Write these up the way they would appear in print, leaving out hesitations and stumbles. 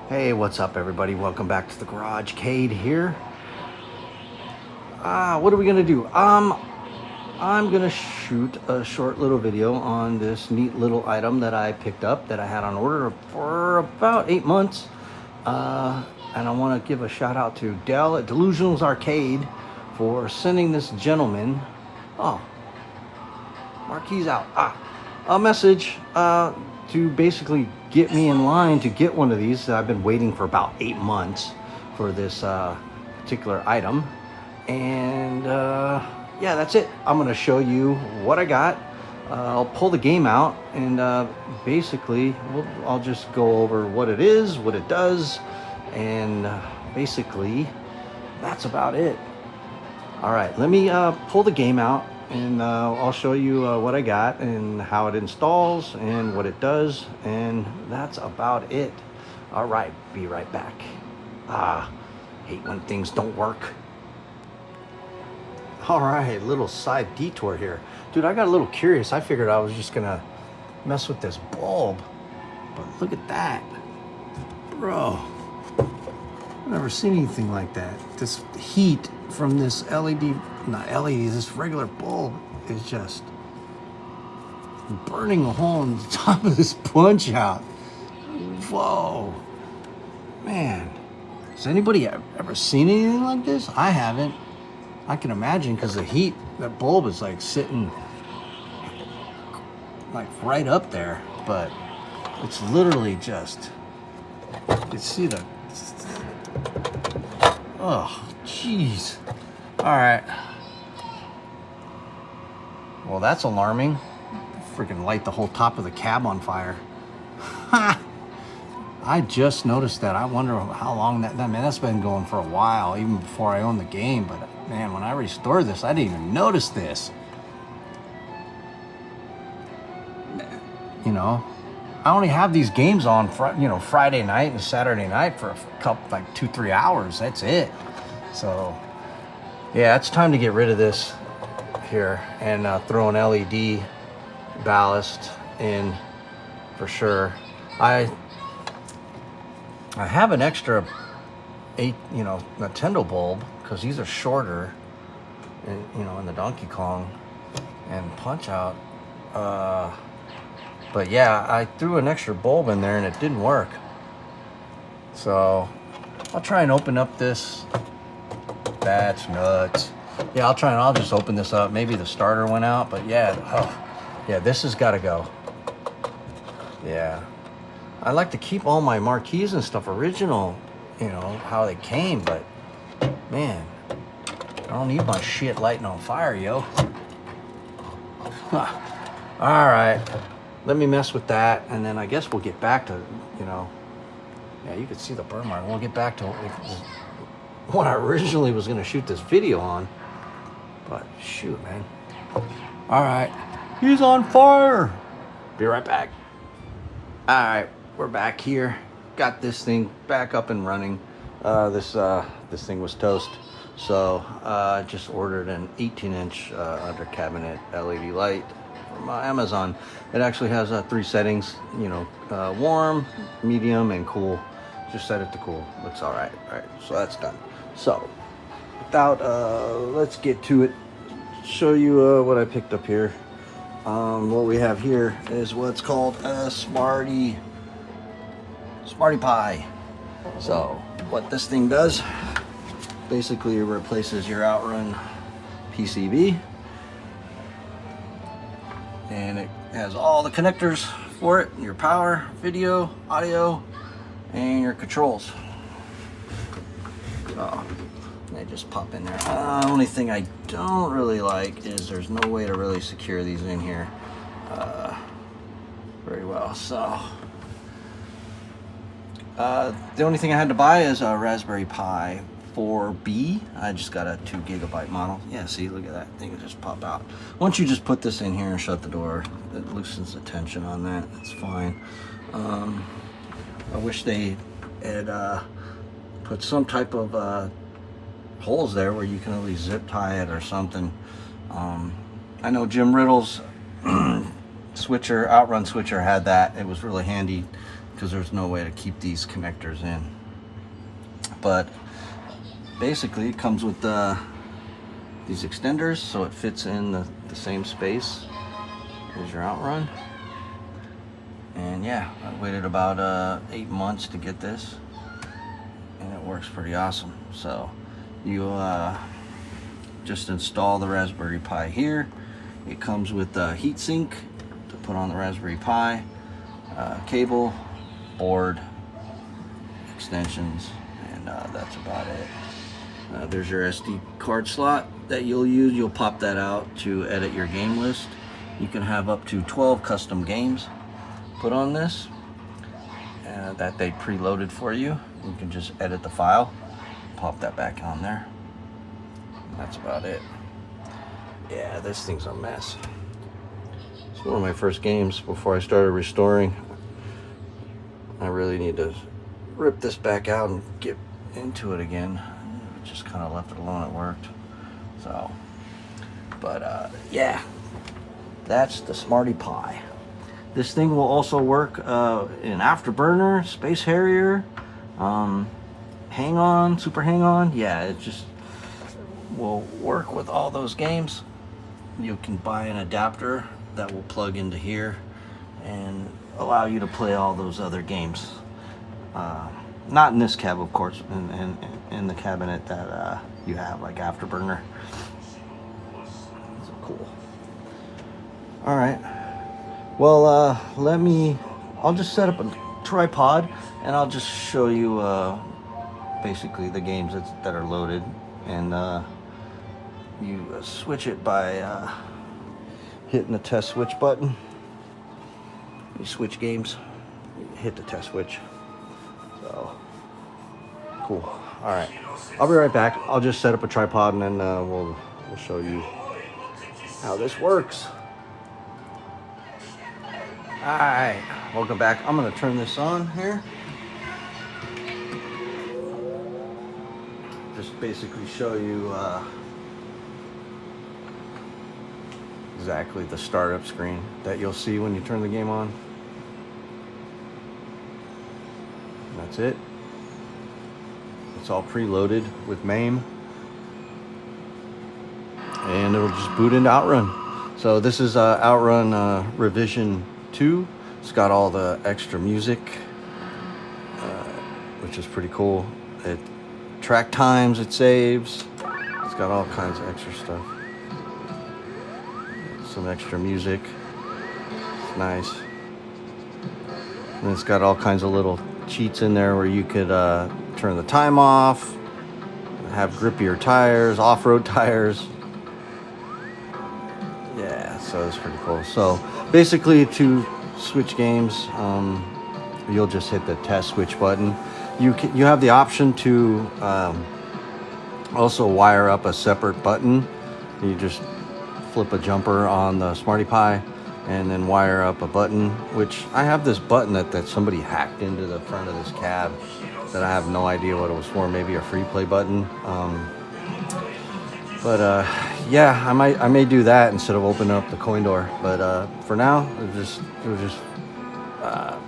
Hey, what's up everybody? Welcome back to the Garage Cade here. What are we gonna do? I'm gonna shoot a short little video on this neat little item that I picked up that I had on order for about 8 months. And I want to give a shout out to Dell at Delusionals Arcade for sending this gentleman, marquee's out, a message to basically get me in line to get one of these. I've been waiting for about 8 months for this particular item. And yeah, that's it. I'm going to show you what I got. I'll pull the game out and basically I'll just go over what it is, what it does, and basically that's about it. All right, let me pull the game out and I'll show you what I got and how it installs and what it does, and that's about it. All right, be right back. Hate when things don't work. All right, little side detour here. Dude, I got a little curious. I figured I was just gonna mess with this bulb, but look at that. Bro, I've never seen anything like that. This heat from this this regular bulb is just burning a hole in the top of this punch out. Whoa, man. Has anybody ever seen anything like this? I haven't. I can imagine, because the heat, that bulb is like sitting like right up there, but it's literally just, you can see the, oh, jeez. All right. Well, that's alarming. Freaking light the whole top of the cab on fire. I just noticed that. I wonder how long that's been going for a while, even before I owned the game. But man, when I restored this, I didn't even notice this. You know, I only have these games on, Friday night and Saturday night for a couple, like 2-3 hours. That's it. So, yeah, it's time to get rid of this here and throw an LED ballast in for sure. I have an extra Nintendo bulb, because these are shorter, and in the Donkey Kong and Punch Out. But yeah, I threw an extra bulb in there and it didn't work. So I'll try and open up this. That's nuts. Yeah, I'll just open this up. Maybe the starter went out, but yeah, this has got to go. Yeah. I like to keep all my marquees and stuff original, how they came, but man, I don't need my shit lighting on fire, yo. All right, let me mess with that, and then I guess we'll get back to, yeah, you can see the burn mark. We'll get back to what I originally was going to shoot this video on, but shoot, man. All right, he's on fire. Be right back. All right. We're back here. Got this thing back up and running. This thing was toast, so I just ordered an 18-inch under cabinet LED light from Amazon. It actually has 3 settings, warm, medium, and cool. Just set it to cool. Looks all right. All right, so that's done. So without let's get to it. Show you what I picked up here. What we have here is what's called a Smarty Pi. So what this thing does, basically it replaces your Outrun PCB, and it has all the connectors for it, your power, video, audio, and your controls. So they just pop in there. Only thing I don't really like is there's no way to really secure these in here very well. So the only thing I had to buy is a Raspberry Pi 4B. I just got a 2 GB model. Yeah, see, look at that thing, it just pop out. Once you just put this in here and shut the door, it loosens the tension on that. It's fine. I wish they had put some type of holes there where you can at least zip tie it or something. I know Jim Riddle's switcher, Outrun switcher, had that. It was really handy because there's no way to keep these connectors in. But basically it comes with these extenders, so it fits in the same space as your Outrun. And yeah, I waited about 8 months to get this, and it works pretty awesome. So you just install the Raspberry Pi here. It comes with a heat sink to put on the Raspberry Pi, cable, board, extensions, and that's about it. There's your SD card slot that you'll use. You'll pop that out to edit your game list. You can have up to 12 custom games put on this that they preloaded for you. You can just edit the file, pop that back on there. And that's about it. Yeah, this thing's a mess. It's one of my first games before I started restoring. I really need to rip this back out and get into it again. Just kind of left it alone, it worked. So, but yeah, that's the Smarty Pi. This thing will also work in Afterburner, Space Harrier, Hang On, Super Hang On. Yeah, it just will work with all those games. You can buy an adapter that will plug into here and allow you to play all those other games. Not in this cab, of course, in the cabinet that you have, like Afterburner. So cool. All right. Well, I'll just set up a tripod and I'll just show you basically the games that are loaded. And you switch it by hitting the test switch button. You switch games, you hit the test switch. So, cool. All right, I'll be right back. I'll just set up a tripod and then we'll show you how this works. All right, welcome back. I'm gonna turn this on here. Just basically show you exactly the startup screen that you'll see when you turn the game on. That's it. It's all preloaded with MAME, and it'll just boot into Outrun. So this is Outrun Revision 2. It's got all the extra music, which is pretty cool. It track times, it saves. It's got all kinds of extra stuff. Some extra music. It's nice. And it's got all kinds of little cheats in there where you could turn the time off, have grippier tires, off-road tires. Yeah, so it's pretty cool. So basically, to switch games, you'll just hit the test switch button. You have the option to also wire up a separate button. You just flip a jumper on the Smarty Pi and then wire up a button, which I have this button that somebody hacked into the front of this cab that I have no idea what it was for. Maybe a free play button. Yeah, I may do that instead of opening up the coin door. But for now, we'll just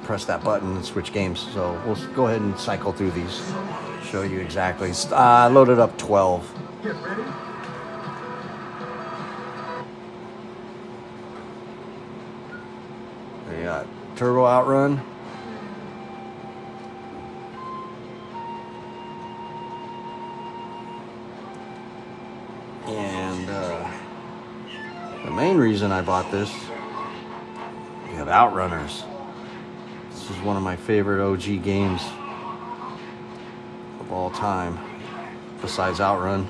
press that button and switch games. So we'll go ahead and cycle through these, show you exactly. I loaded up 12. Get ready. We got Turbo Outrun. And the main reason I bought this, we have Outrunners. This is one of my favorite OG games of all time, besides Outrun.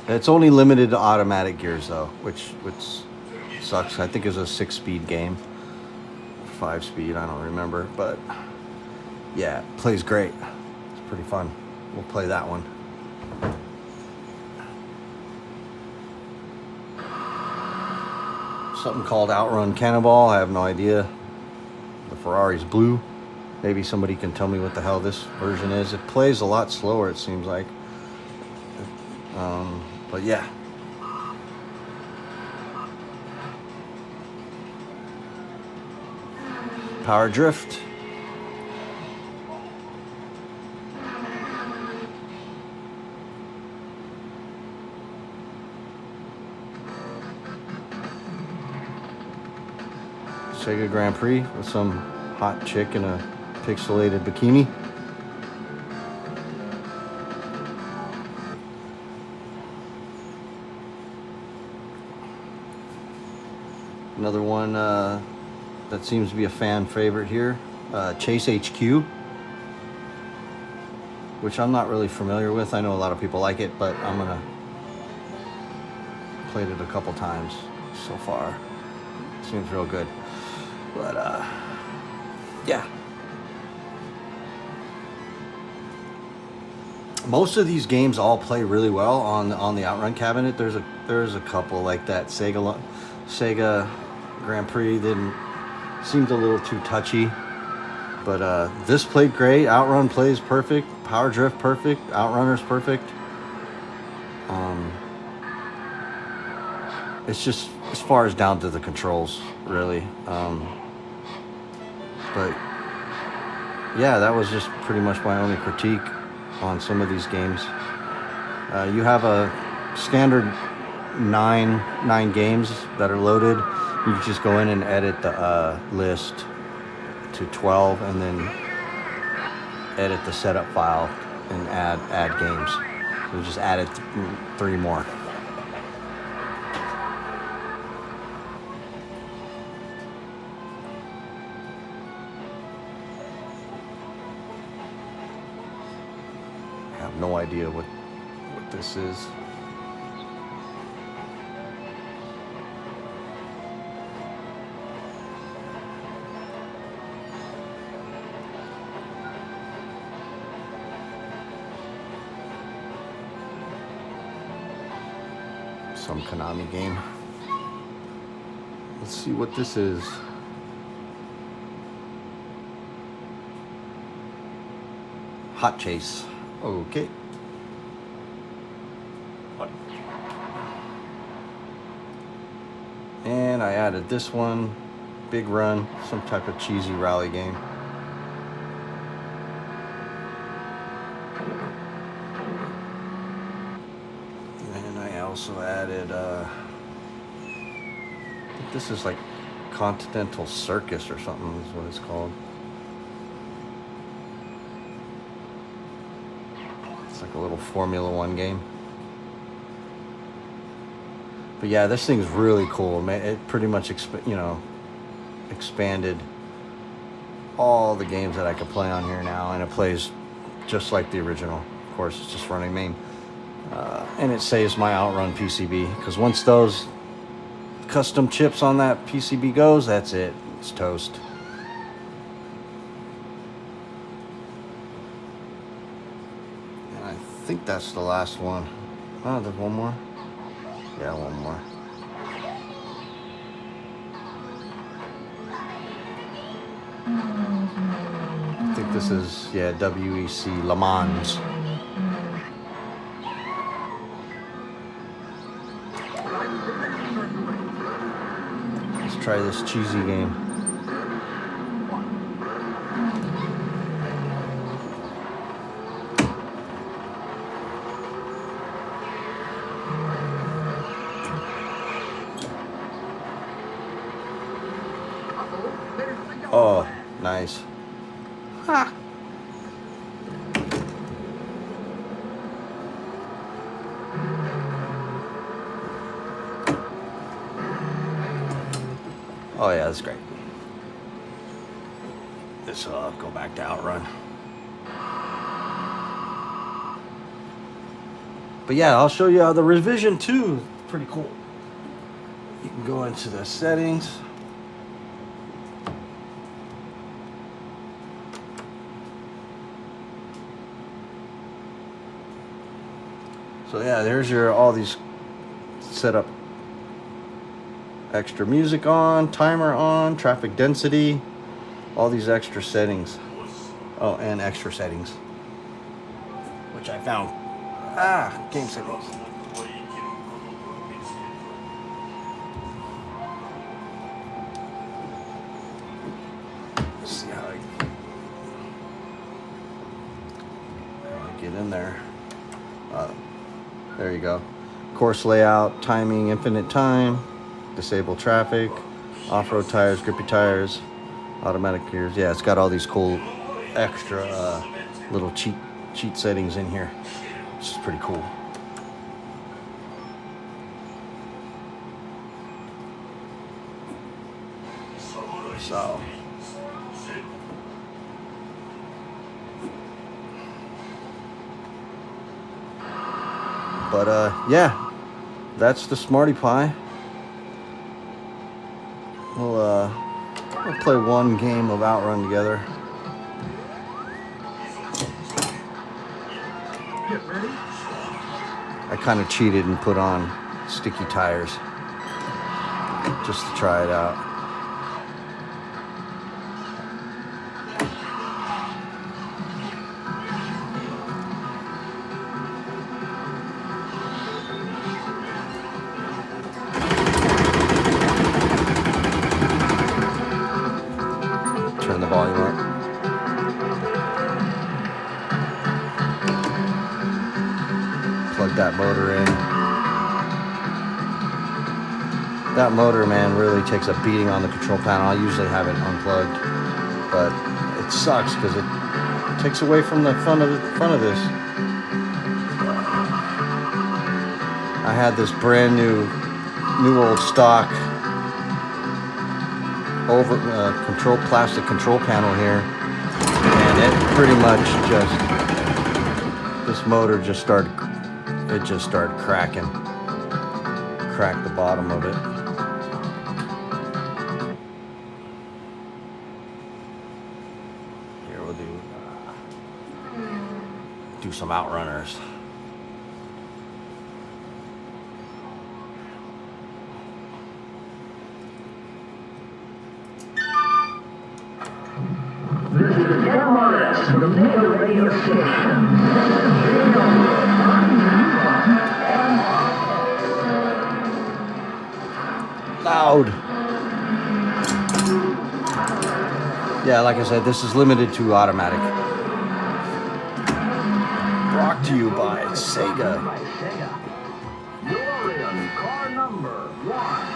It's only limited to automatic gears though, which sucks. I think it's a 6-speed game, 5-speed, I don't remember, but yeah, it plays great. It's pretty fun. We'll play that one. Something called Outrun Cannonball. I have no idea. The Ferrari's blue. Maybe somebody can tell me what the hell this version is. It plays a lot slower, it seems like. But yeah. Power Drift. Sega Grand Prix with some hot chick in a pixelated bikini. Another one that seems to be a fan favorite here, Chase HQ, which I'm not really familiar with. I know a lot of people like it, but I'm gonna played it a couple times so far. Seems real good, but yeah. Most of these games all play really well on the Outrun cabinet. There's a couple like that Sega Grand Prix seemed a little too touchy, but this played great. Outrun plays perfect. Power Drift perfect. Outrunner's perfect. It's just as far as down to the controls, really. But yeah, that was just pretty much my only critique on some of these games. You have a standard nine games that are loaded. You just go in and edit the list to 12, and then edit the setup file and add games. So just added 3 more. I have no idea what this is. Some Konami game. Let's see what this is. Hot Chase. Okay. And I added this one, Big Run, some type of cheesy rally game. And I also added, I think this is like Continental Circus or something is what it's called. It's like a little Formula One game. But yeah, this thing's really cool. It pretty much expanded all the games that I could play on here now, and it plays just like the original. Of course, it's just running MAME. And it saves my Outrun PCB, because once those custom chips on that PCB goes, that's it. It's toast. And I think that's the last one. Oh, there's one more. Yeah, one more. I think this is, yeah, WEC Le Mans. Let's try this cheesy game. Oh, nice. Ha. Oh yeah, that's great. This will go back to Outrun. But yeah, I'll show you the revision 2. Pretty cool. You can go into the settings. So yeah, there's all these setup. Extra music on, timer on, traffic density, all these extra settings. Oh, and extra settings, which I found. Game settings. Let's see how I get in there. There you go. Course layout, timing, infinite time, disable traffic, Off-road tires, grippy tires, automatic gears. Yeah, it's got all these cool extra little cheat settings in here, which is pretty cool. So, but yeah, that's the Smarty Pi. We'll play one game of Outrun together. I kind of cheated and put on sticky tires just to try it out. Turn the volume up. Plug that motor in. That motor, man, really takes a beating on the control panel. I usually have it unplugged, but it sucks because it takes away from the fun of this. I had this brand new old stock plastic control panel here, and it pretty much this motor just started cracking. Cracked the bottom of it. Here we'll do some Outrunners. This is MRS, the Mega Radio Station. Loud. Yeah, like I said, this is limited to automatic. Brought to you by Sega. You're in car number 1.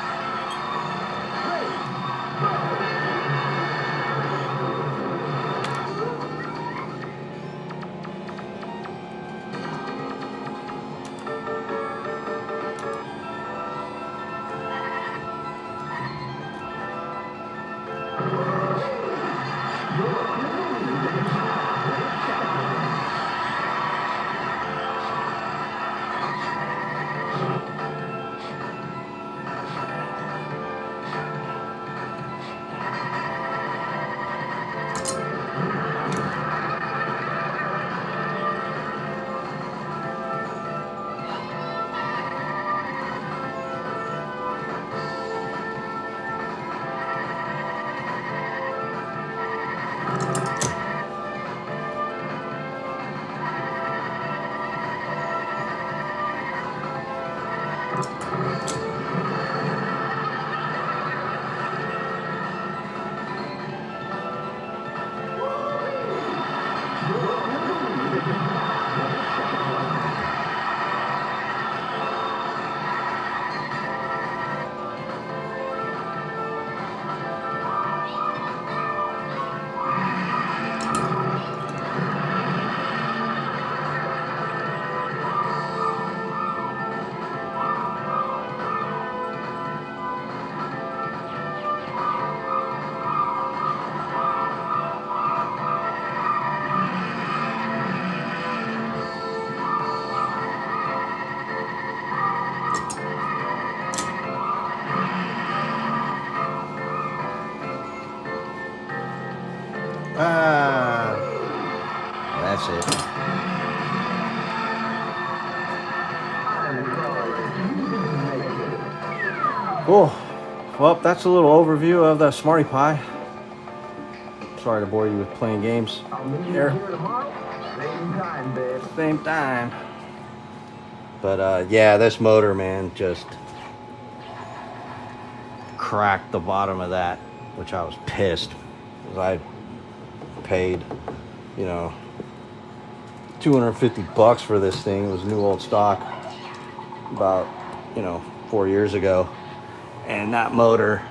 That's it. Cool. Well, that's a little overview of the Smarty Pi. Sorry to bore you with playing games here. Same time. But yeah, this motor, man, just cracked the bottom of that, which I was pissed because I paid, you know, $250 for this thing. It was new old stock about, 4 years ago. And that motor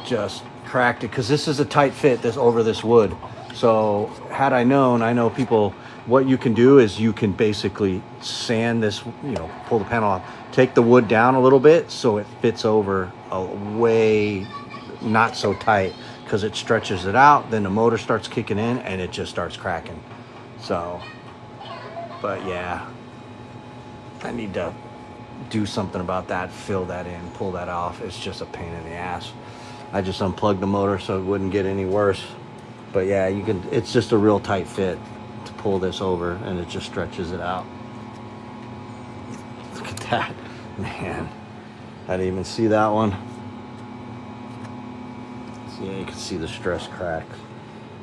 just cracked it, because this is a tight fit this over this wood. So had I known, I know people, what you can do is you can basically sand this, you know, pull the panel off, take the wood down a little bit so it fits over a way not so tight, because it stretches it out, then the motor starts kicking in and it just starts cracking. So, but yeah, I need to do something about that, fill that in, pull that off. It's just a pain in the ass. I just unplugged the motor so it wouldn't get any worse. But yeah, you can, it's just a real tight fit to pull this over, and it just stretches it out. Look at that, man. I didn't even see that one. So yeah, you can see the stress cracks.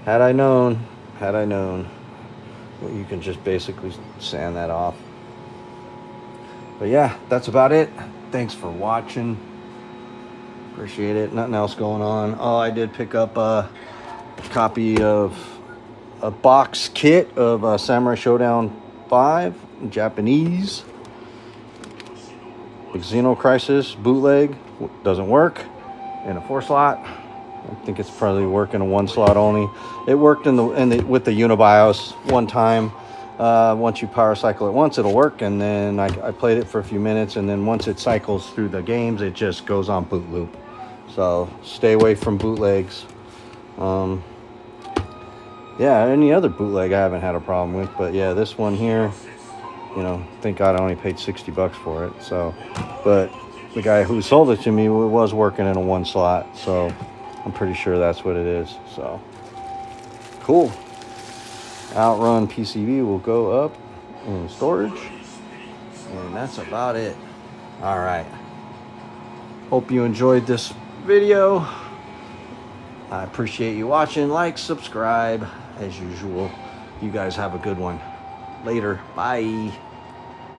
Had I known, well, you can just basically sand that off. But yeah, that's about it. Thanks for watching. Appreciate it. Nothing else going on. Oh, I did pick up a copy of a box kit of Samurai Showdown 5, Japanese. Xeno Crisis bootleg. Doesn't work in a 4-slot. I think it's probably working a 1-slot only. It worked with the Unibios one time. Once you power cycle it once, it'll work, and then I played it for a few minutes, and then once it cycles through the games, it just goes on boot loop. So stay away from bootlegs. Yeah, any other bootleg I haven't had a problem with, but yeah, this one here, you know, thank God I only paid $60 for it. So, but the guy who sold it to me was working in a 1-slot, so I'm pretty sure that's what it is. So cool. Outrun PCB will go up in storage, and that's about it. All right, hope you enjoyed this video. I appreciate you watching. Like, subscribe as usual. You guys have a good one. Later. Bye.